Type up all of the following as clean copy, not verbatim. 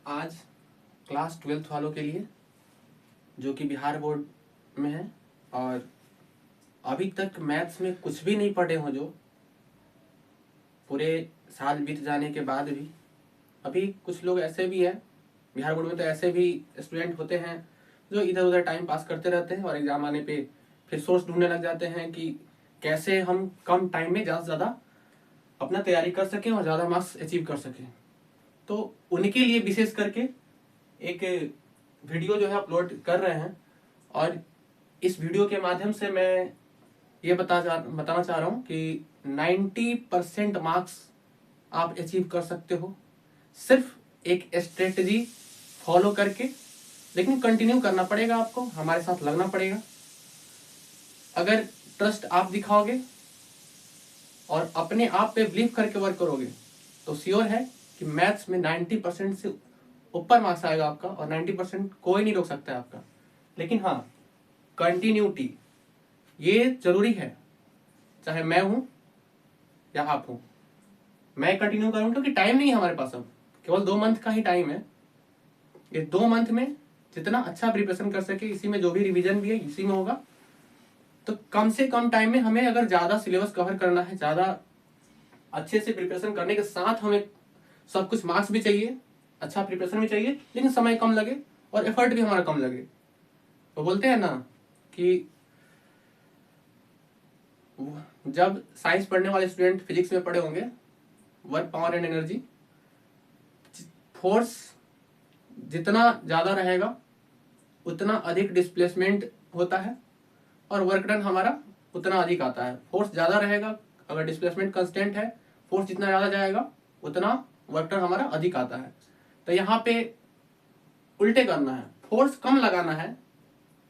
आज class 12th वालों के लिए जो कि बिहार बोर्ड में है और अभी तक मैथ्स में कुछ भी नहीं पढ़े हो, जो पूरे साल बीत जाने के बाद भी अभी कुछ लोग ऐसे भी हैं बिहार बोर्ड में, तो ऐसे भी स्टूडेंट होते हैं जो इधर उधर टाइम पास करते रहते हैं और एग्जाम आने पे फिर सोर्स ढूंढने लग जाते हैं कि कैसे हम कम टाइम में ज़्यादा से ज़्यादा अपना तैयारी कर सकें और ज़्यादा मार्क्स अचीव कर सकें। तो उनके लिए विशेष करके एक वीडियो जो है अपलोड कर रहे हैं और इस वीडियो के माध्यम से मैं ये बताना चाह रहा हूँ कि 90% मार्क्स आप अचीव कर सकते हो सिर्फ एक स्ट्रेटजी फॉलो करके। लेकिन कंटिन्यू करना पड़ेगा, आपको हमारे साथ लगना पड़ेगा। अगर ट्रस्ट आप दिखाओगे और अपने आप पे बिलीव करके वर्क करोगे तो श्योर है कि मैथ्स में 90% से ऊपर मार्क्स आएगा आपका और 90% कोई नहीं रोक सकता है आपका। लेकिन हाँ, कंटिन्यूटी ये जरूरी है, चाहे मैं हूं या आप हो। मैं कंटिन्यू करूं क्योंकि टाइम नहीं है हमारे पास, अब केवल 2 मंथ का ही टाइम है। ये 2 मंथ में जितना अच्छा प्रिपरेशन कर सके, इसी में जो भी रिवीजन भी है इसी में होगा। तो कम से कम टाइम में हमें अगर ज्यादा सिलेबस कवर करना है, ज्यादा अच्छे से प्रिपरेशन करने के साथ हमें सब कुछ मार्क्स भी चाहिए, अच्छा प्रिपरेशन भी चाहिए, लेकिन समय कम लगे और एफर्ट भी हमारा कम लगे। तो बोलते हैं ना कि जब साइंस पढ़ने वाले स्टूडेंट फिजिक्स में पढ़े होंगे, work power and energy, force जितना ज्यादा रहेगा उतना अधिक डिस्प्लेसमेंट होता है और वर्क डन हमारा उतना अधिक आता है। फोर्स ज्यादा रहेगा, अगर डिस्प्लेसमेंट कांस्टेंट है, फोर्स जितना ज्यादा जाएगा उतना वर्क डन हमारा अधिक आता है। तो यहाँ पे उल्टे करना है, फोर्स कम लगाना है,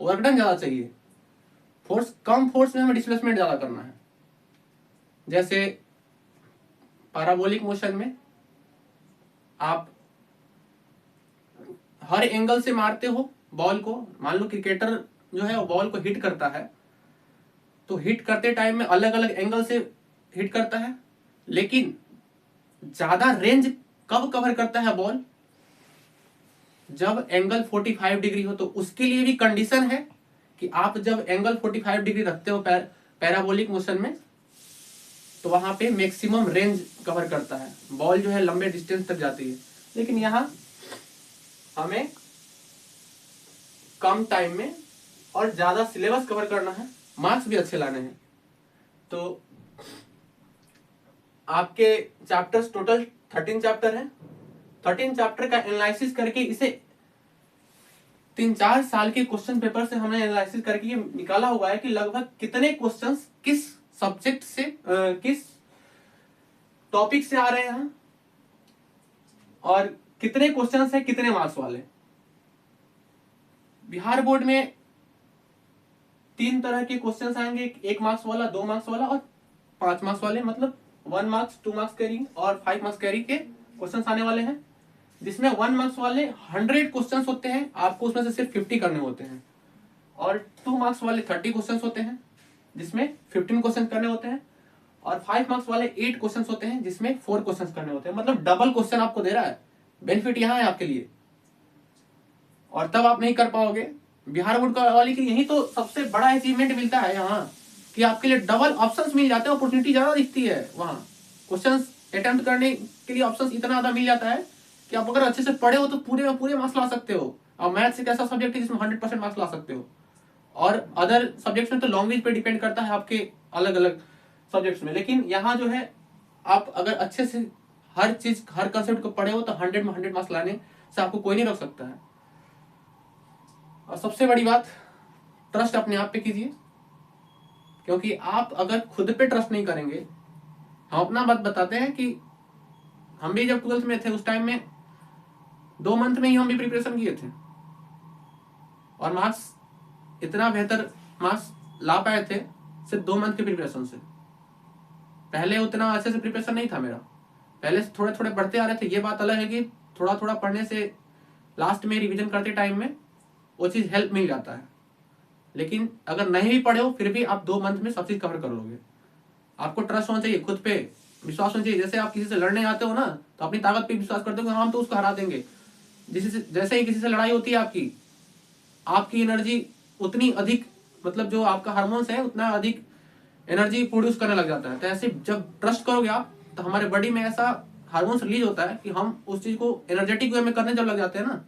वर्क डन ज्यादा चाहिए। फोर्स कम, फोर्स में हमें डिस्प्लेसमेंट ज्यादा करना है। जैसे पैराबोलिक मोशन में आप हर एंगल से मारते हो बॉल को। मान लो क्रिकेटर जो है वो बॉल को हिट करता है, तो हिट करते टाइम में अलग अलग एंगल से हिट करता है, लेकिन ज्यादा रेंज कब कवर करता है बॉल? जब एंगल 45 डिग्री हो। तो उसके लिए भी कंडीशन है कि आप जब एंगल 45 डिग्री रखते हो पैराबोलिक मोशन में, तो वहां पे मैक्सिमम रेंज कवर करता है, बॉल जो है लंबे डिस्टेंस तक जाती है। लेकिन यहां हमें कम टाइम में और ज्यादा सिलेबस कवर करना है, मार्क्स भी अच्छे लाने हैं। तो आपके चैप्टर्स टोटल 13 चैप्टर हैं। 13 चैप्टर का एनालिसिस करके इसे 3-4 साल के क्वेश्चन पेपर से हमने एनालिसिस करके ये निकाला हुआ है कि लगभग कितने क्वेश्चंस किस सब्जेक्ट से किस टॉपिक से आ रहे हैं और कितने क्वेश्चंस है कितने मार्क्स वाले। बिहार बोर्ड में 3 तरह के क्वेश्चंस आएंगे, 1 मार्क्स वाला, 2 मार्क्स वाला और 5 मार्क्स वाले। मतलब 1 मार्क्स, 2 मार्क्स कैरी और 5 मार्क्स कैरी के क्वेश्चंस आने वाले हैं, जिसमें 1 मार्क्स वाले 100 क्वेश्चंस होते हैं, आपको उसमें से सिर्फ 50 करने होते हैं। और 2 मार्क्स वाले 30 क्वेश्चंस होते हैं, जिसमें 15 क्वेश्चन करने होते हैं। और 5 मार्क्स वाले 8 क्वेश्चंस होते हैं, जिसमें 4 क्वेश्चंस करने होते हैं। मतलब डबल क्वेश्चन आपको दे रहा है। बेनिफिट यहाँ है आपके लिए, और तब आप नहीं कर पाओगे। बिहार बोर्ड वाले की यही तो सबसे बड़ा अचीवमेंट मिलता है यहाँ, कि आपके लिए डबल ऑप्शंस मिल जाते हैं, अपॉर्चुनिटी ज्यादा दिखती है। वहाँ क्वेश्चंस अटेम्प्ट करने के लिए ऑप्शंस इतना ज्यादा मिल जाता है कि आप अगर अच्छे से पढ़े हो तो पूरे पूरे मार्क्स ला सकते हो। और मैथ्स एक ऐसा सब्जेक्ट है जिसमें 100% मार्क्स ला सकते हो। और अदर सब्जेक्ट्स में तो लैंग्वेज पे डिपेंड करता है आपके अलग अलग सब्जेक्ट्स में। लेकिन यहाँ जो है, आप अगर अच्छे से हर चीज, हर कंसेप्ट को पढ़े हो तो 100 में 100 मार्क्स लाने से आपको कोई नहीं रोक सकता है। और सबसे बड़ी बात, ट्रस्ट अपने आप पे कीजिए, क्योंकि आप अगर खुद पे ट्रस्ट नहीं करेंगे, हम अपना बात बताते हैं कि हम भी जब 12th में थे उस टाइम में 2 मंथ में ही हम भी प्रिपरेशन किए थे और मार्क्स, इतना बेहतर मार्क्स ला पाए थे सिर्फ 2 मंथ के प्रिपरेशन से। पहले उतना अच्छे से प्रिपरेशन नहीं था मेरा, पहले से थोड़े थोड़े बढ़ते आ रहे थे। ये बात अलग है कि थोड़ा थोड़ा पढ़ने से लास्ट में रिवीजन करते टाइम में वो चीज हेल्प मिल जाता है। लेकिन अगर नहीं भी पढ़े हो फिर भी आप 2 मंथ में सब चीज कवर कर लोगे। आपको ट्रस्ट होना चाहिए, खुद पे विश्वास होना चाहिए। जैसे आप किसी से लड़ने आते हो ना, तो अपनी ताकत पे विश्वास करते हो, हम तो उसको हरा देंगे। जैसे ही किसी से लड़ाई होती है आपकी एनर्जी उतनी अधिक, मतलब जो आपका हार्मोन्स है उतना अधिक एनर्जी प्रोड्यूस करने लग जाता है। तो ऐसे जब ट्रस्ट करोगे आप, तो हमारे बॉडी में ऐसा हार्मोन्स रिलीज होता है कि हम उस चीज को एनर्जेटिक वे में करने जब लग जाते हैं ना,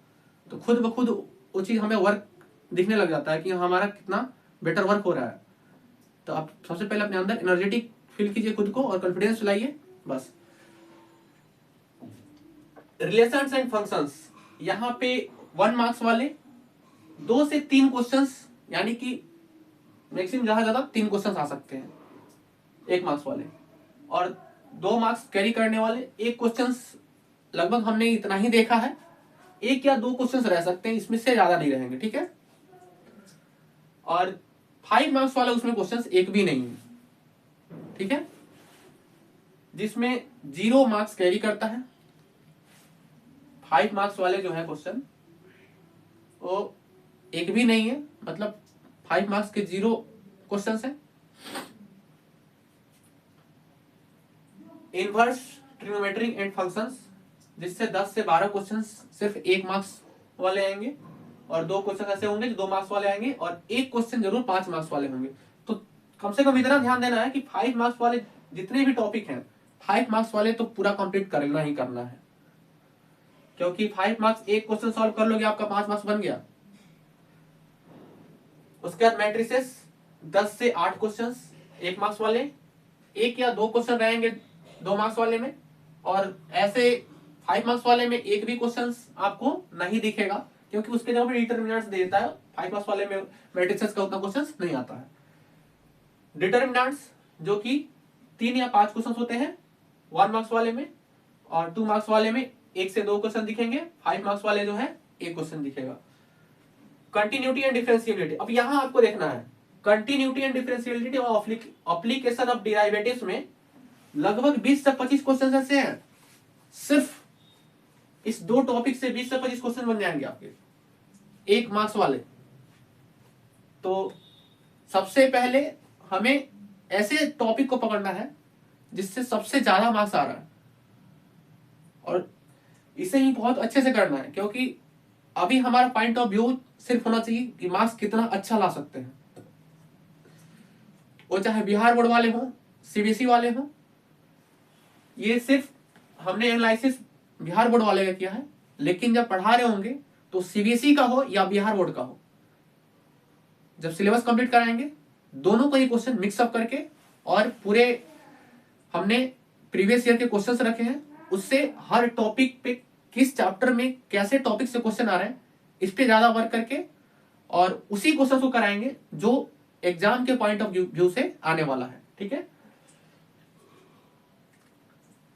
तो खुद ब खुद वो चीज हमें वर्क दिखने लग जाता है कि हमारा कितना बेटर वर्क हो रहा है। तो आप सबसे पहले अपने अंदर एनर्जेटिक फील कीजिए खुद को और कॉन्फिडेंस लाइए बस। रिलेशंस एंड फंक्शंस, यहाँ पे 1 मार्क्स वाले 2 से 3 क्वेश्चंस, यानी कि मैक्सिमम ज्यादा 3 क्वेश्चंस आ सकते हैं 1 मार्क्स वाले, और 2 मार्क्स कैरी करने वाले 1 क्वेश्चंस लगभग हमने इतना ही देखा है, 1 या 2 क्वेश्चंस रह सकते हैं, इसमें से ज्यादा नहीं रहेंगे, ठीक है। और 5 मार्क्स वाला उसमें क्वेश्चंस एक भी नहीं है, ठीक है, जिसमें 0 मार्क्स कैरी करता है। 5 मार्क्स वाले जो है क्वेश्चन वो एक भी नहीं है, मतलब 5 मार्क्स के 0 क्वेश्चंस है। इनवर्स ट्रिग्नोमेट्री एंड फंक्शंस, जिससे 10 से 12 क्वेश्चंस सिर्फ 1 मार्क्स वाले आएंगे, और 2 क्वेश्चन ऐसे होंगे जो 2 मार्क्स वाले आएंगे, और 1 क्वेश्चन जरूर 5 मार्क्स वाले होंगे। तो कम से कम इतना ध्यान देना है कि 5 मार्क्स वाले जितने भी टॉपिक हैं, 5 मार्क्स वाले तो पूरा कंप्लीट करना ही करना है, क्योंकि 5 मार्क्स 1 क्वेश्चन सॉल्व कर लोगे आपका 5 मार्क्स बन गया। उसके बाद मैट्रिसेस 10 से 8 क्वेश्चंस 1 मार्क्स वाले, 1 या 2 क्वेश्चन रहेंगे 2 मार्क्स वाले में, और ऐसे 5 मार्क्स वाले में एक भी क्वेश्चन आपको नहीं दिखेगा, क्योंकि उसके जगह पे डिटर्मिनेंट्स दे देता है। 5 मार्क्स वाले में मैट्रिसेस का उतना क्वेश्चन नहीं आता है। डिटर्मिनेंट्स जो कि 3 या 5 क्वेश्चन होते हैं 1 मार्क्स वाले में, और 2 मार्क्स वाले में 1 से 2 क्वेश्चन दिखेंगे, 5 मार्क्स वाले जो है 1 क्वेश्चन दिखेगा। कंटिन्यूटी एंड डिफरेंशियबिलिटी, अब यहां आपको देखना है कंटिन्यूटी एंड डिफरेंशियबिलिटी और एप्लीकेशन ऑफ डेरिवेटिव्स में लगभग 20 से 25 क्वेश्चन ऐसे हैं, सिर्फ इस 2 टॉपिक से 20 से 25 क्वेश्चन बन जाएंगे आपके 1 मार्क्स वाले। तो सबसे पहले हमें ऐसे टॉपिक को पकड़ना है जिससे सबसे ज्यादा मार्क्स आ रहा है, और इसे ही बहुत अच्छे से करना है, क्योंकि अभी हमारा पॉइंट ऑफ व्यू सिर्फ होना चाहिए कि मार्क्स कितना अच्छा ला सकते हैं, वो चाहे बिहार बोर्ड वाले हो, सीबीएसई वाले हो। ये सिर्फ हमने एनालिसिस बिहार बोर्ड वाले का किया है, लेकिन जब पढ़ा रहे होंगे तो सीबीएसई का हो या बिहार बोर्ड का हो, जब सिलेबस कंप्लीट कराएंगे दोनों का ही क्वेश्चन मिक्सअप करके, और पूरे हमने प्रीवियस ईयर के क्वेश्चंस रखे हैं, उससे हर टॉपिक पे किस चैप्टर में कैसे टॉपिक से क्वेश्चन आ रहे हैं इस पे ज्यादा वर्क करके, और उसी क्वेश्चन को कराएंगे जो एग्जाम के पॉइंट ऑफ व्यू से आने वाला है, ठीक है।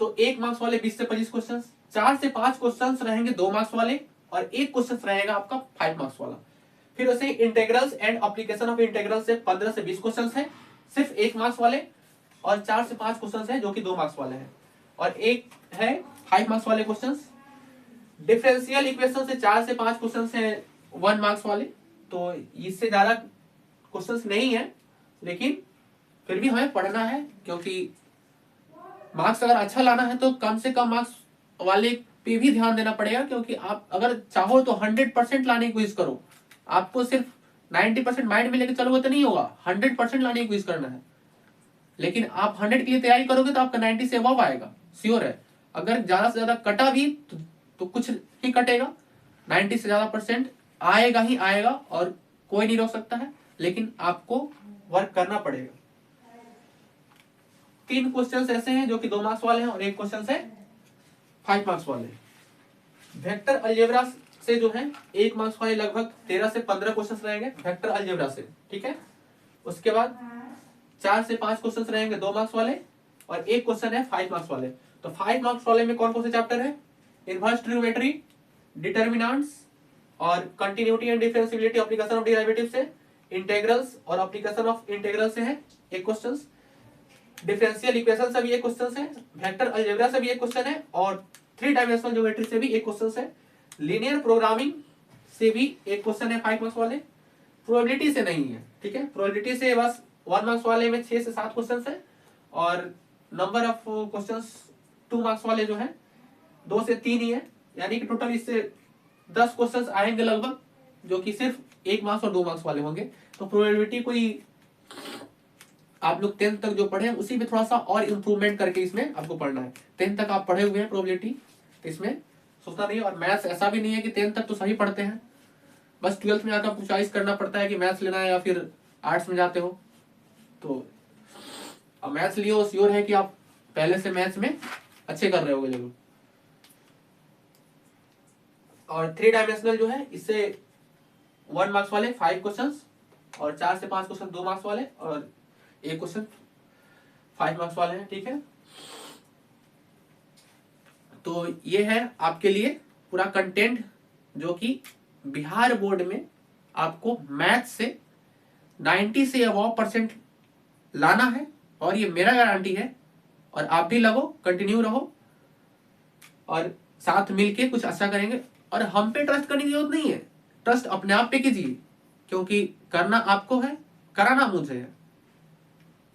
तो 1 मार्क्स वाले 20 से 25 क्वेश्चन, 4 से 5 क्वेश्चन रहेंगे 2 मार्क्स वाले, और 1 क्वेश्चन रहेगा आपका 5 मार्क्स वाला। फिर उसे integrals and application of integral से 15 से 20 क्वेश्चन है सिर्फ 1 मार्क्स वाले, और 4 से 5 क्वेश्चन है जो कि 2 मार्क्स वाले हैं, और एक है 5 मार्क्स वाले क्वेश्चन। डिफरेंशियल इक्वेशन से 4 से 5 क्वेश्चन है 1 मार्क्स वाले, तो इससे ज्यादा क्वेश्चंस नहीं है, लेकिन फिर भी हमें पढ़ना है, क्योंकि मार्क्स अगर अच्छा लाना है तो कम से कम मार्क्स वाले पे भी ध्यान देना पड़ेगा, क्योंकि आप अगर चाहो तो 100% लाने की कोशिश करो, आपको सिर्फ 90% माइंड में लेकर चलोगे तो नहीं होगा, 100% लाने की कोशिश करना है। लेकिन आप 100 के लिए तैयारी करोगे तो आपका 90 से अबव आएगा, श्योर है। अगर ज्यादा से ज्यादा कटा भी तो कुछ ही कटेगा, 90 से ज्यादा % आएगा ही आएगा, और कोई नहीं रोक सकता है, लेकिन आपको वर्क करना पड़ेगा। 3 क्वेश्चंस ऐसे हैं जो कि 2 मार्क्स वाले हैं, और 1 क्वेश्चन है 5 मार्क्स वाले। वेक्टर अलजेब्रा से जो है 1 मार्क्स वाले लगभग 13 से 15 क्वेश्चन रहेंगे वेक्टर अलजेब्रा से, ठीक है। उसके बाद 4 से 5 क्वेश्चन रहेंगे 2 मार्क्स वाले, और 1 क्वेश्चन है 5 मार्क्स वाले। तो 5 मार्क्स वाले में कौन कौन से चैप्टर है? इनवर्स ट्रिग्नोमेट्री, डिटर्मिनेंट्स, और continuity and differentiability, application of derivative से, इंटीग्रल्स और एप्लीकेशन ऑफ इंटीग्रल से है 1 क्वेश्चन, डिफरेंशियल इक्वेशन से भी 1 क्वेश्चन है, वेक्टर अलजेब्रा से भी 1 क्वेश्चन है, और 3 डायमेंशनल ज्योमेट्री से भी 1 क्वेश्चन है, लीनियर प्रोग्रामिंग से भी 1 क्वेश्चन है 5 मार्क्स वाले। प्रोबेबिलिटी से नहीं है, ठीक है, प्रोबेबिलिटी से बस 1 मार्क्स वाले में 6 से 7 क्वेश्चन है, और नंबर ऑफ क्वेश्चंस 2 मार्क्स वाले जो है 2 से 3 ही है, यानी कि टोटल इससे 10 क्वेश्चंस आएंगे लगभग, जो कि सिर्फ 1 मार्क्स और 2 मार्क्स वाले होंगे। तो प्रोबेबिलिटी कोई आप लोग 10th तक जो पढ़े हैं उसी में थोड़ा सा और इम्प्रूवमेंट करके इसमें आपको पढ़ना है। 10th तक आप पढ़े हुए हैं प्रोबेबिलिटी, तो इसमें सोचना नहीं है। और मैथ्स ऐसा भी नहीं है कि 10th तक तो सभी पढ़ते हैं, बस 12th में आकर आपको चॉइस करना पड़ता है कि मैथ्स लेना है या फिर आर्ट्स में जाते हो। तो अब मैथ्स लियो, श्योर है कि आप पहले से मैथ्स में अच्छे कर रहे होगे जरूर। और 3 डायमेंशनल जो है इससे 1 मार्क्स वाले 5 क्वेश्चंस, और 4 से 5 क्वेश्चन 2 मार्क्स वाले, और एक क्वेश्चन 5 मार्क्स वाले हैं। ठीक है, तो ये है आपके लिए पूरा कंटेंट जो कि बिहार बोर्ड में आपको मैथ से 90 से अबव % लाना है। और ये मेरा गारंटी है, और आप भी लगो, कंटिन्यू रहो, और साथ मिलके कुछ अच्छा करेंगे। और हम पे ट्रस्ट करने की जरूरत नहीं है, ट्रस्ट अपने आप पे कीजिए, क्योंकि करना आपको है, कराना मुझे है।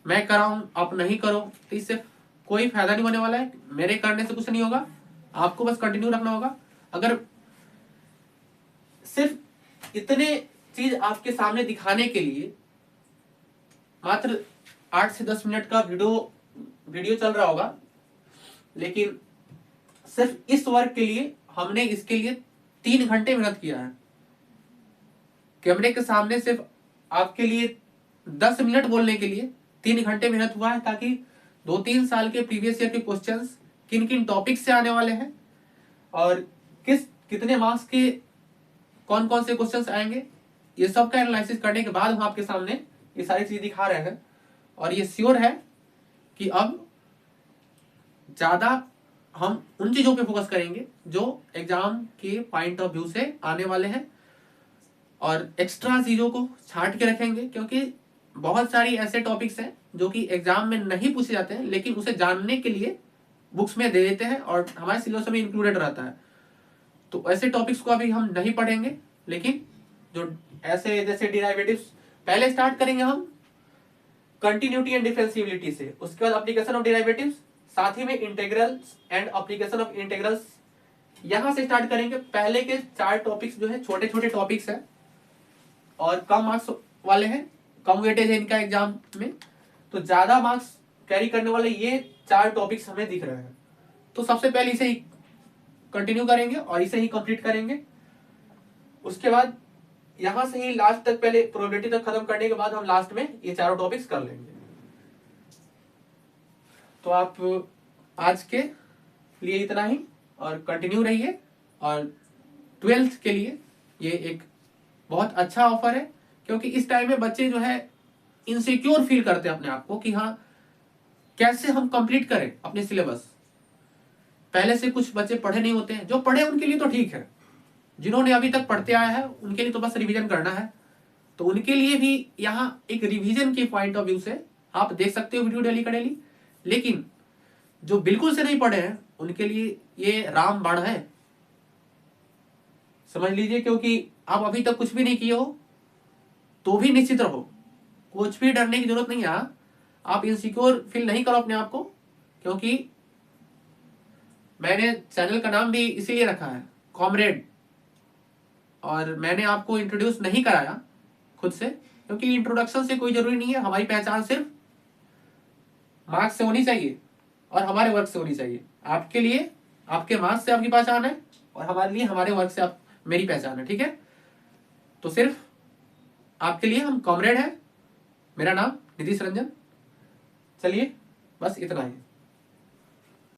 मैं कराऊं आप नहीं करो तो इससे कोई फायदा नहीं होने वाला है, मेरे करने से कुछ नहीं होगा, आपको बस कंटिन्यू रखना होगा। अगर सिर्फ इतने चीज आपके सामने दिखाने के लिए मात्र 8 से 10 मिनट का वीडियो चल रहा होगा, लेकिन सिर्फ इस वर्क के लिए हमने इसके लिए 3 घंटे मेहनत किया है। कैमरे के सामने सिर्फ आपके लिए 10 मिनट बोलने के लिए 3 घंटे मेहनत हुआ है, ताकि 2-3 साल के प्रीवियस ईयर के क्वेश्चंस किन किन टॉपिक से आने वाले हैं और कितने मार्क्स के कौन कौन से क्वेश्चंस आएंगे, ये सब का एनालिसिस करने के बाद हम आपके सामने ये सारी चीज दिखा रहे हैं। और ये श्योर है कि अब ज्यादा हम उन चीजों पे फोकस करेंगे जो एग्जाम के पॉइंट ऑफ व्यू से आने वाले हैं, और एक्स्ट्रा चीजों को छांट के रखेंगे, क्योंकि बहुत सारी ऐसे टॉपिक्स हैं जो कि एग्जाम में नहीं पूछे जाते हैं, लेकिन उसे जानने के लिए बुक्स में दे देते हैं और हमारे सिलेबस में इंक्लूडेड रहता है। तो ऐसे टॉपिक्स को अभी हम नहीं पढ़ेंगे, लेकिन जो ऐसे जैसे डिराइवेटिव्स पहले स्टार्ट करेंगे हम कंटिन्यूटी एंड डिफरेंशिएबिलिटी से, उसके बाद एप्लीकेशन ऑफ डिराइवेटिव्स, साथ ही में integrals and application of integrals यहां से स्टार्ट करेंगे। पहले के 4 टॉपिक्स जो है छोटे छोटे टॉपिक्स हैं और कम मार्क्स वाले हैं, कम वेटेज है इनका एग्जाम में, तो ज्यादा मार्क्स कैरी करने वाले ये 4 टॉपिक्स हमें दिख रहे हैं। तो सबसे पहले इसे ही कंटिन्यू करेंगे और इसे ही कंप्लीट करेंगे। उसके बाद यहां से ही लास्ट तक, पहले प्रोबेबिलिटी तक खत्म करने के बाद हम लास्ट में ये 4 टॉपिक्स कर लेंगे। तो आप आज के लिए इतना ही, और कंटिन्यू रहिए। और 12th के लिए ये एक बहुत अच्छा ऑफर है, क्योंकि इस टाइम में बच्चे जो है इनसिक्योर फील करते हैं अपने आप को कि हाँ कैसे हम कंप्लीट करें अपने सिलेबस। पहले से कुछ बच्चे पढ़े नहीं होते हैं, जो पढ़े उनके लिए तो ठीक है, जिन्होंने अभी तक पढ़ते आया है उनके लिए तो बस रिवीजन करना है। तो उनके लिए भी यहाँ एक रिवीजन के पॉइंट ऑफ व्यू से आप देख सकते हो वीडियो डेली का डेली। लेकिन जो बिल्कुल से नहीं पढ़े हैं उनके लिए ये रामबाण है, समझ लीजिए। क्योंकि आप अभी तक कुछ भी नहीं किए हो तो भी निश्चित रहो, कुछ भी डरने की जरूरत नहीं है। आप इनसिक्योर फील नहीं करो अपने आप को, क्योंकि मैंने चैनल का नाम भी इसीलिए रखा है कॉमरेड, और मैंने आपको इंट्रोड्यूस नहीं कराया खुद से, क्योंकि इंट्रोडक्शन से कोई जरूरी नहीं है। हमारी पहचान सिर्फ मार्क्स से होनी चाहिए और हमारे वर्क से होनी चाहिए। आपके लिए आपके मार्क्स से आपकी पहचान है, और हमारे लिए हमारे वर्क से आप मेरी पहचान है। ठीक है, तो सिर्फ आपके लिए हम कॉमरेड हैं। मेरा नाम नितीश रंजन। चलिए बस इतना ही।